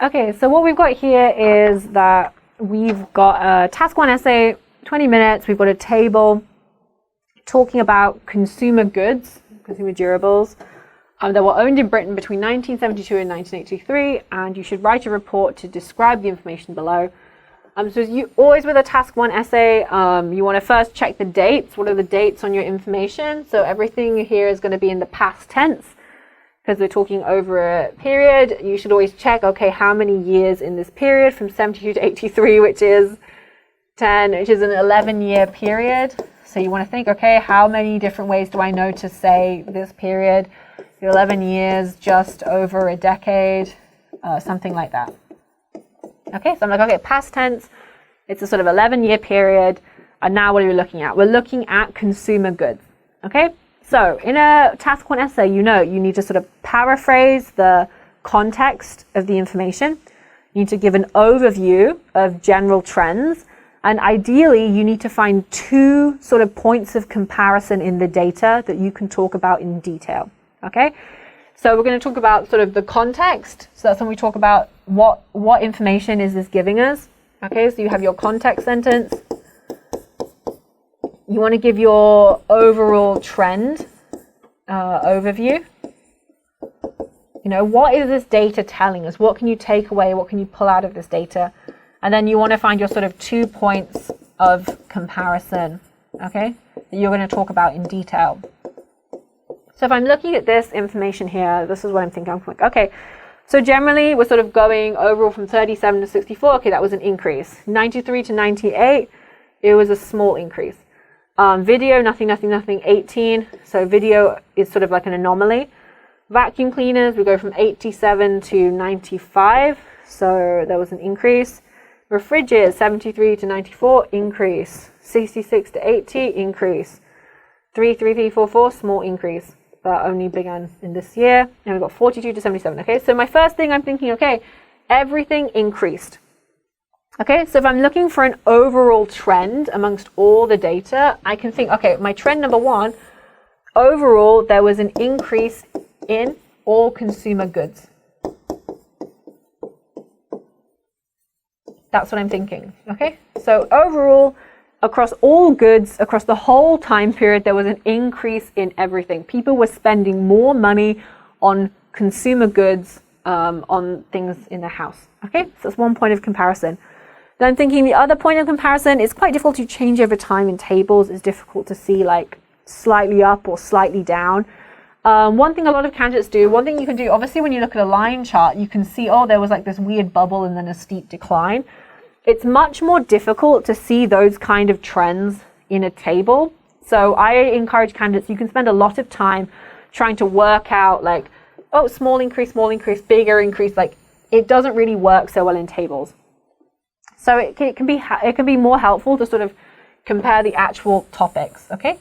Okay, so what we've got here is that we've got a task 1 essay, 20 minutes. We've got a table talking about consumer goods, consumer durables, that were owned in Britain between 1972 and 1983, and you should write a report to describe the information below. So you always with a task 1 essay, you want to first check the dates. What are the dates on your information? So everything here is going to be in the past tense, because we're talking over a period. You should always check, okay, how many years in this period from 72 to 83, which is an 11-year period. So you want to think, okay, how many different ways do I know to say this period? 11 years, just over a decade, something like that. Okay, so I'm like, okay, past tense, it's a sort of 11-year period. And now what are we looking at? We're looking at consumer goods, okay? So in a task 1 essay, you need to sort of paraphrase the context of the information. You need to give an overview of general trends. And ideally, you need to find 2 sort of points of comparison in the data that you can talk about in detail, okay? So we're going to talk about sort of the context. So that's when we talk about what information is this giving us, okay? So you have your context sentence. You want to give your overall trend overview. What is this data telling us? What can you take away? What can you pull out of this data? And then you want to find your sort of 2 points of comparison, okay, that you're going to talk about in detail. So if I'm looking at this information here, this is what I'm thinking. I'm like, okay, so generally we're sort of going overall from 37 to 64. Okay, that was an increase. 93 to 98, it was a small increase. Video, nothing, 18. So video is sort of like an anomaly. Vacuum cleaners, we go from 87 to 95. So there was an increase. Refrigerators, 73 to 94, increase. 66 to 80, increase. 33344, small increase. That only began in this year. And we've got 42 to 77. Okay, so my first thing I'm thinking, okay, everything increased. Okay, so if I'm looking for an overall trend amongst all the data, I can think, okay, my trend number 1, overall, there was an increase in all consumer goods. That's what I'm thinking, okay? So overall, across all goods, across the whole time period, there was an increase in everything. People were spending more money on consumer goods, on things in the house, okay? So that's one point of comparison. Then I'm thinking the other point of comparison is quite difficult to change over time in tables. It's difficult to see like slightly up or slightly down. One thing a lot of candidates do, one thing you can do, obviously when you look at a line chart, you can see, oh, there was like this weird bubble and then a steep decline. It's much more difficult to see those kind of trends in a table. So I encourage candidates, you can spend a lot of time trying to work out like, oh, small increase, bigger increase. Like it doesn't really work so well in tables. So it can be more helpful to sort of compare the actual topics, okay?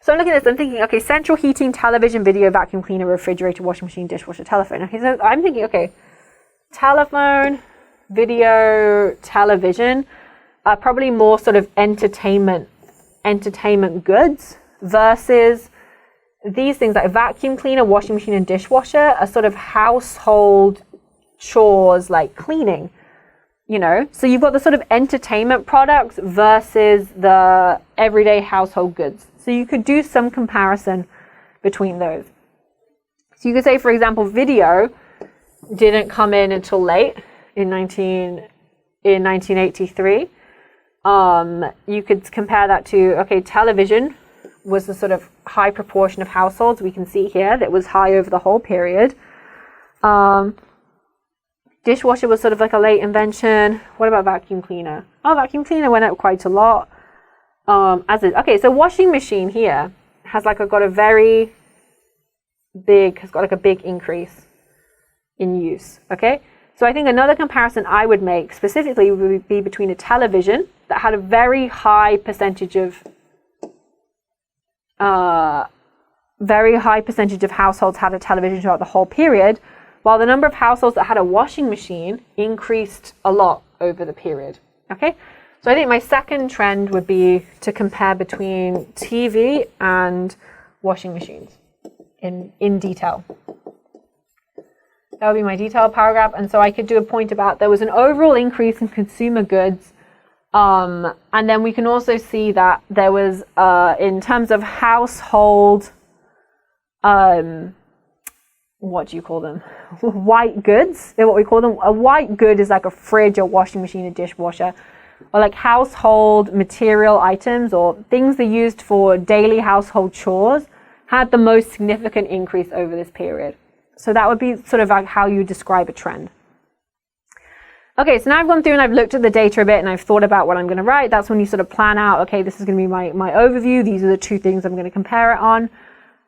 So I'm looking at this, I'm thinking, okay, central heating, television, video, vacuum cleaner, refrigerator, washing machine, dishwasher, telephone. Okay, so I'm thinking, okay, telephone, video, television are probably more sort of entertainment goods versus these things like vacuum cleaner, washing machine, and dishwasher are sort of household chores like cleaning. So you've got the sort of entertainment products versus the everyday household goods. So you could do some comparison between those. So you could say, for example, video didn't come in until late in 1983. You could compare that to, okay, television was the sort of high proportion of households. We can see here that was high over the whole period. Dishwasher was sort of like a late invention. What about vacuum cleaner? Oh, vacuum cleaner went up quite a lot. Okay, so washing machine here has like got a big increase in use. Okay, so I think another comparison I would make specifically would be between a television that had a very high percentage of households had a television throughout the whole period, while the number of households that had a washing machine increased a lot over the period. Okay, So I think my second trend would be to compare between TV and washing machines in detail. That would be my detailed paragraph. And so I could do a point about there was an overall increase in consumer goods. And then we can also see that there was, in terms of household, what do you call them? White goods, is what we call them. A white good is like a fridge, a washing machine, a dishwasher, or like household material items or things that are used for daily household chores had the most significant increase over this period. So that would be sort of like how you describe a trend. Okay, so now I've gone through and I've looked at the data a bit and I've thought about what I'm going to write. That's when you sort of plan out, okay, this is going to be my overview. These are the two things I'm going to compare it on.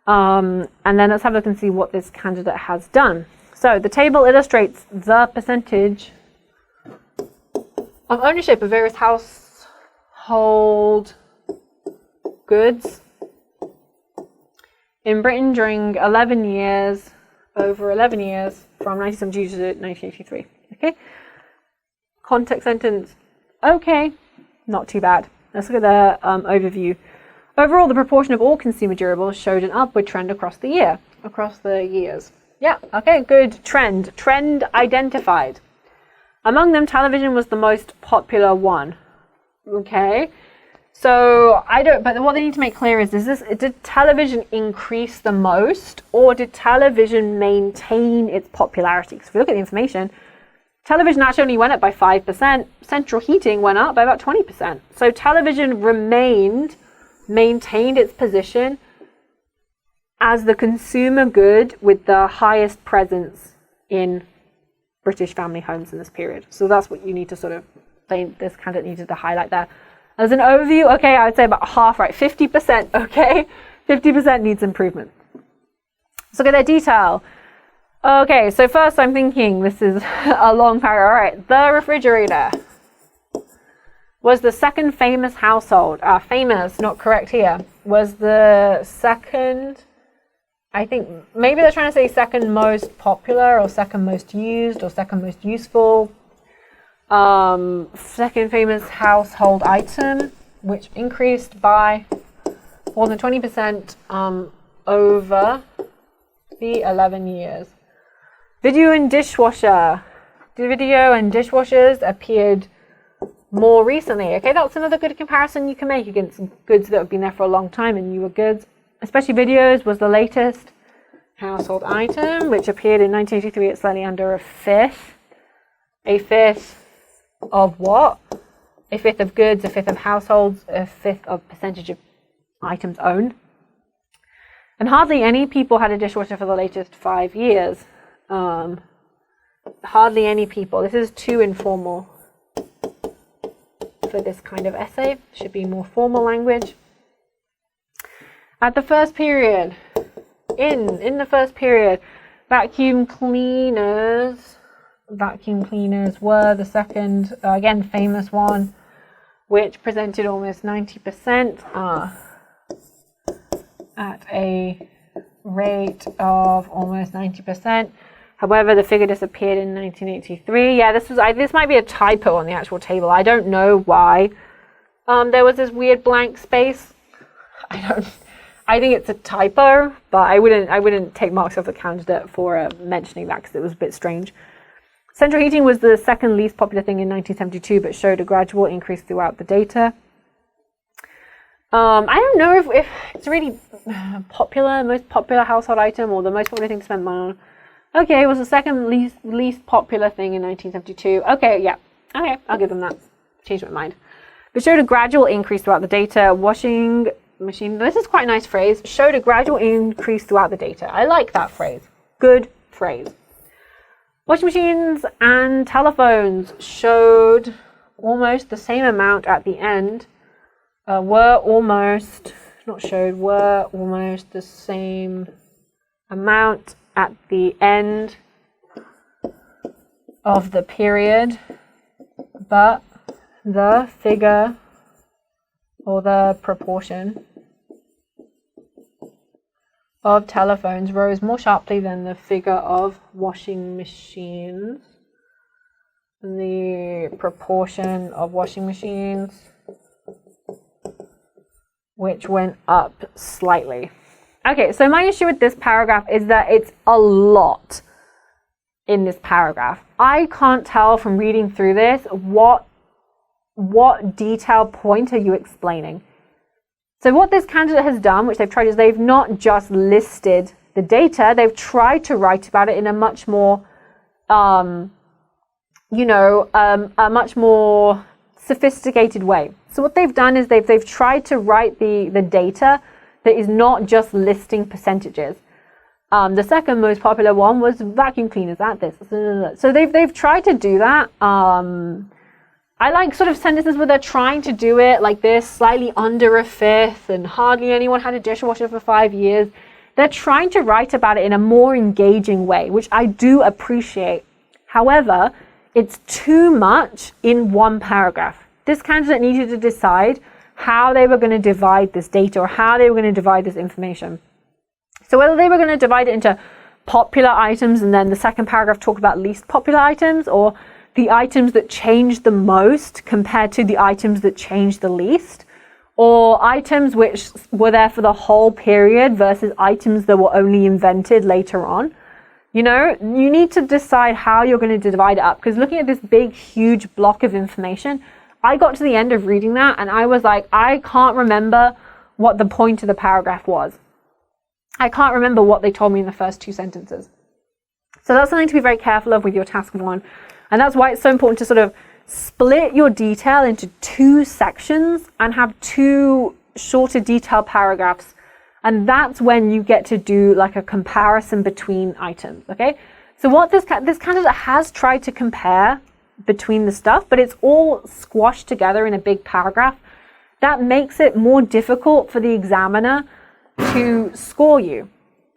And then let's have a look and see what this candidate has done. So the table illustrates the percentage of ownership of various household goods in Britain during over 11 years from 1972 to 1983. Okay. Context sentence. Okay. Not too bad. Let's look at the overview. Overall, the proportion of all consumer durables showed an upward trend across the years. Yeah, okay, good. Trend identified. Among them, television was the most popular one. Okay, so but what they need to make clear is did television increase the most, or did television maintain its popularity? Because if we look at the information, television actually only went up by 5%. Central heating went up by about 20%. So television maintained its position as the consumer good with the highest presence in British family homes in this period. So that's what you need to sort of think this candidate needed to highlight there. As an overview, okay, I would say about half right, 50%, okay? 50% needs improvement. Let's look at their detail. Okay, so first I'm thinking, this is a long paragraph. All right, the refrigerator was the second famous household. Famous, not correct here. Was the second, I think, maybe they're trying to say second most popular or second most used or second most useful. Second famous household item, which increased by more than 20% over the 11 years. Video and dishwasher. The video and dishwashers appeared more recently. Okay, that's another good comparison you can make against goods that have been there for a long time and newer goods. Especially videos was the latest household item, which appeared in 1983 at slightly under a fifth. A fifth of what? A fifth of goods, a fifth of households, a fifth of percentage of items owned. And hardly any people had a dishwasher for the latest 5 years. Hardly any people. This is too informal for this kind of essay. Should be more formal language. At the first period, in the first period, vacuum cleaners were the second, again, famous one, which presented almost 90% at a rate of almost 90%. However, the figure disappeared in 1983. Yeah, this might be a typo on the actual table. I don't know why there was this weird blank space. I think it's a typo, but I wouldn't take marks off the candidate for mentioning that because it was a bit strange. Central heating was the second least popular thing in 1972, but showed a gradual increase throughout the data. I don't know if it's really popular, most popular household item or the most popular thing to spend money on. Okay, it was the second least popular thing in 1972. Okay, yeah. Okay, I'll give them that. Changed my mind. But showed a gradual increase throughout the data. Washing machine, this is quite a nice phrase. Showed a gradual increase throughout the data. I like that phrase. Good phrase. Washing machines and telephones showed almost the same amount at the end. Were almost the same amount at the end of the period, but the figure or the proportion of telephones rose more sharply than the figure of washing machines. And the proportion of washing machines, which went up slightly. Okay, so my issue with this paragraph is that it's a lot in this paragraph. I can't tell from reading through this what detailed point are you explaining. So what this candidate has done, which they've tried, is they've not just listed the data, they've tried to write about it in a much more, a much more sophisticated way. So what they've done is they've tried to write the data that is not just listing percentages. The second most popular one was vacuum cleaners at this. So they've tried to do that. I like sort of sentences where they're trying to do it like this, slightly under a fifth, and hardly anyone had a dishwasher for 5 years. They're trying to write about it in a more engaging way, which I do appreciate. However, it's too much in one paragraph. This candidate needed to decide how they were going to divide this data or how they were going to divide this information. So whether they were going to divide it into popular items and then the second paragraph talk about least popular items, or the items that changed the most compared to the items that changed the least, or items which were there for the whole period versus items that were only invented later on. You know, you need to decide how you're going to divide it up, because looking at this big, huge block of information, I got to the end of reading that and I was like, I can't remember what the point of the paragraph was. I can't remember what they told me in the first 2 sentences. So that's something to be very careful of with your task 1. And that's why it's so important to sort of split your detail into 2 sections and have 2 shorter detailed paragraphs. And that's when you get to do like a comparison between items, okay? So what this candidate has tried to compare between the stuff, but it's all squashed together in a big paragraph. That makes it more difficult for the examiner to score you,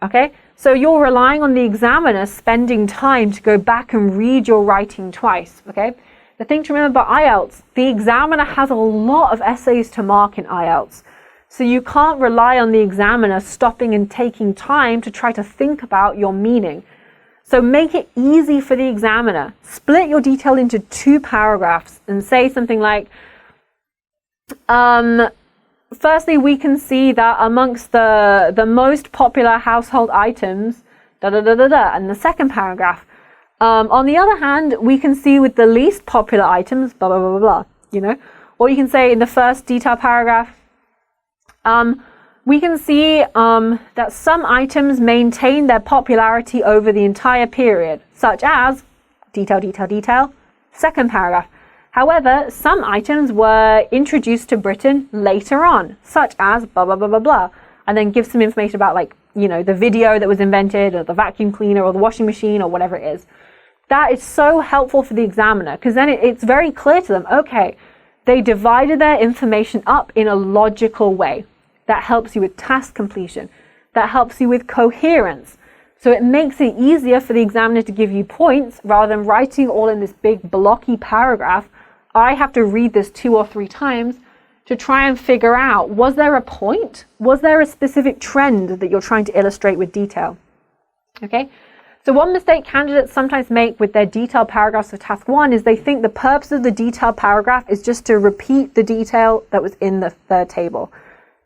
okay? So you're relying on the examiner spending time to go back and read your writing twice, okay? The thing to remember about IELTS, the examiner has a lot of essays to mark in IELTS. So you can't rely on the examiner stopping and taking time to try to think about your meaning. So make it easy for the examiner. Split your detail into 2 paragraphs and say something like, firstly, we can see that amongst the most popular household items, and the second paragraph. On the other hand, we can see with the least popular items, blah, blah, blah, blah, blah, you know. Or you can say in the first detail paragraph, we can see that some items maintain their popularity over the entire period, such as, detail, detail, detail, second paragraph. However, some items were introduced to Britain later on, such as blah, blah, blah, blah, blah. And then give some information about, like, you know, the video that was invented, or the vacuum cleaner, or the washing machine, or whatever it is. That is so helpful for the examiner, because then it's very clear to them, okay, they divided their information up in a logical way. That helps you with task completion. That helps you with coherence. So it makes it easier for the examiner to give you points rather than writing all in this big blocky paragraph. I have to read this 2 or 3 times to try and figure out, was there a point? Was there a specific trend that you're trying to illustrate with detail? Okay, so one mistake candidates sometimes make with their detailed paragraphs of task 1 is they think the purpose of the detailed paragraph is just to repeat the detail that was in the table.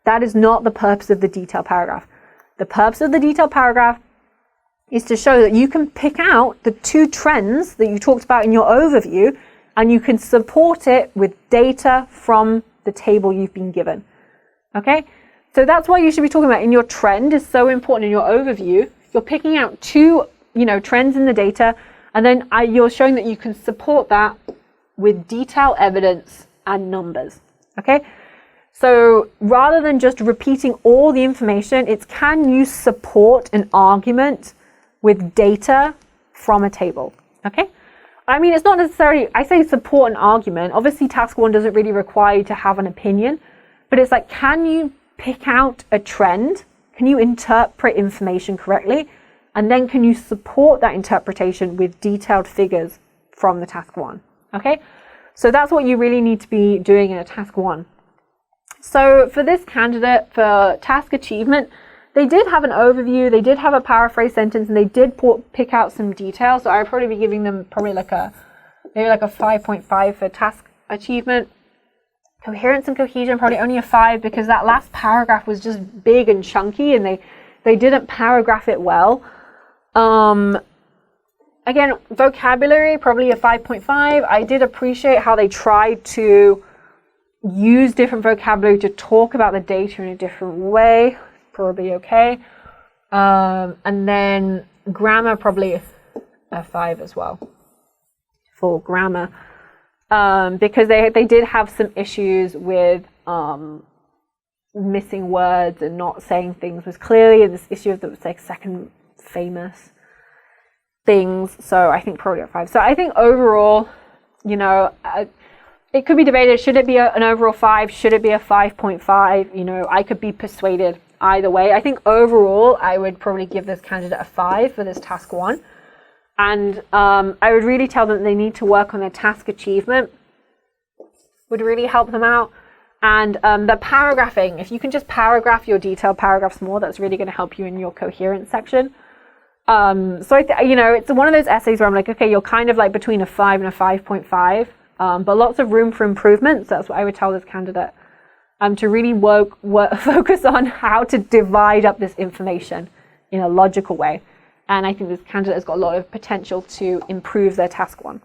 That is not the purpose of the detailed paragraph. The purpose of the detailed paragraph is to show that you can pick out the 2 trends that you talked about in your overview, and you can support it with data from the table you've been given. Okay? So that's why you should be talking about in your trend is so important in your overview. You're picking out 2, trends in the data, and then you're showing that you can support that with detailed evidence and numbers. Okay? So rather than just repeating all the information, it's can you support an argument with data from a table, okay? I mean, it's not necessarily, I say support an argument. Obviously, task 1 doesn't really require you to have an opinion, but it's like, can you pick out a trend? Can you interpret information correctly? And then can you support that interpretation with detailed figures from the task 1, okay? So that's what you really need to be doing in a task 1. So for this candidate, for task achievement, they did have an overview, they did have a paraphrase sentence, and they did pick out some details. So I'd probably be giving them probably maybe like a 5.5 for task achievement. Coherence and cohesion, probably only a 5, because that last paragraph was just big and chunky, and they They didn't paragraph it well. Again, vocabulary, probably a 5.5. I did appreciate how they tried to use different vocabulary to talk about the data in a different way. Probably okay. And then grammar, probably a 5 as well for grammar. Because they did have some issues with missing words and not saying things was clearly, and this issue of the like second famous things. So I think probably a 5. So I think overall, you know, it could be debated. Should it be an overall 5? Should it be a 5.5? You know, I could be persuaded either way. I think overall, I would probably give this candidate a 5 for this task 1. And I would really tell them they need to work on their task achievement. Would really help them out. And the paragraphing, if you can just paragraph your detailed paragraphs more, that's really going to help you in your coherence section. So, you know, it's one of those essays where I'm like, okay, you're kind of like between a 5 and a 5.5, but lots of room for improvement. So that's what I would tell this candidate, to really focus on how to divide up this information in a logical way. And I think this candidate has got a lot of potential to improve their task 1.